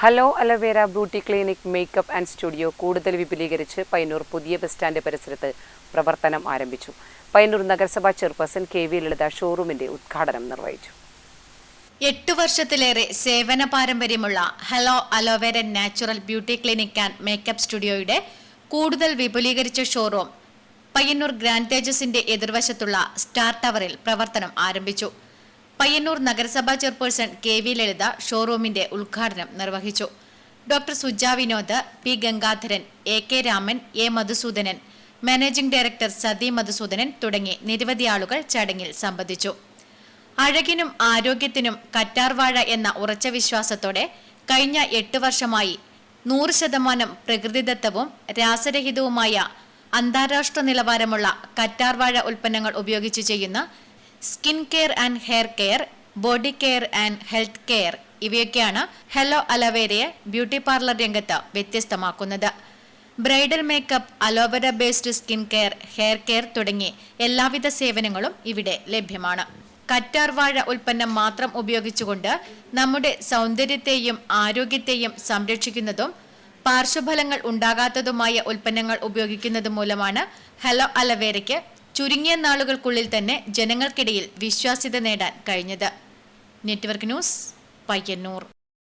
Hello aloe vera beauty clinic makeup and studio കൂടുതൽ വിപുലീകരിച്ച് പയ്യന്നൂർ പുതിയ bus stand പരിസരത്ത് പ്രവർത്തനം ആരംഭിച്ചു. പയ്യന്നൂർ നഗരസഭാ ചെയർപേഴ്സൺ കെ.വി. ലളിത ഷോറൂമിന്റെ ഉദ്ഘാടനം നിർവഹിച്ചു. 8 വർഷത്തിലേറെ സേവന പാരമ്പര്യമുള്ള hello aloe vera natural beauty clinic and makeup സ്റ്റുഡിയോയുടെ കൂടുതൽ വിപുലീകരിച്ച ഷോറൂം പയ്യന്നൂർ ഗ്രാൻഡ് തേജസിന്റെ എതിർവശത്തുള്ള സ്റ്റാർ ടവറിൽ പ്രവർത്തനം ആരംഭിച്ചു. പയ്യന്നൂർ നഗരസഭാ ചെയർപേഴ്സൺ കെ.വി. ലളിത ഷോറൂമിന്റെ ഉദ്ഘാടനം നിർവഹിച്ചു. Doctor Suja Vinod, P Gangadharan, A K. Raman, A. Madhusoodanan, managing director Sathi Madhusoodanan തുടങ്ങി നിരവധി ആളുകൾ ചടങ്ങിൽ സംബന്ധിച്ചു. അഴകിനും ആരോഗ്യത്തിനും കറ്റാർവാഴ എന്ന ഉറച്ച വിശ്വാസത്തോടെ കഴിഞ്ഞ 8 വർഷമായി 100% പ്രകൃതിദത്തവും രാസരഹിതവുമായ അന്താരാഷ്ട്ര നിലവാരമുള്ള കറ്റാർവാഴ ഉൽപ്പന്നങ്ങൾ ഉപയോഗിച്ച് ചെയ്യുന്ന skin care and hair care, body care and health care ഇവയൊക്കെയാണ് ഹലോ അലോവേരയെ ബ്യൂട്ടി പാർലർ രംഗത്ത് വ്യത്യസ്തമാക്കുന്നത്. Bridal makeup, aloe vera based skin care, hair care തുടങ്ങി എല്ലാവിധ സേവനങ്ങളും ഇവിടെ ലഭ്യമാണ്. കറ്റാർവാഴ ഉൽപ്പന്നം മാത്രം ഉപയോഗിച്ചുകൊണ്ട് നമ്മുടെ സൗന്ദര്യത്തെയും ആരോഗ്യത്തെയും സംരക്ഷിക്കുന്നതും പാർശ്വഫലങ്ങൾ ഉണ്ടാകാത്തതുമായ ഉൽപ്പന്നങ്ങൾ ഉപയോഗിക്കുന്നത് മൂലമാണ് ഹലോ അലോവേരയ്ക്ക് ചുരുങ്ങിയ നാളുകൾക്കുള്ളിൽ തന്നെ ജനങ്ങൾക്കിടയിൽ വിശ്വാസ്യത നേടാൻ കഴിഞ്ഞത്. Network news, Payyanur.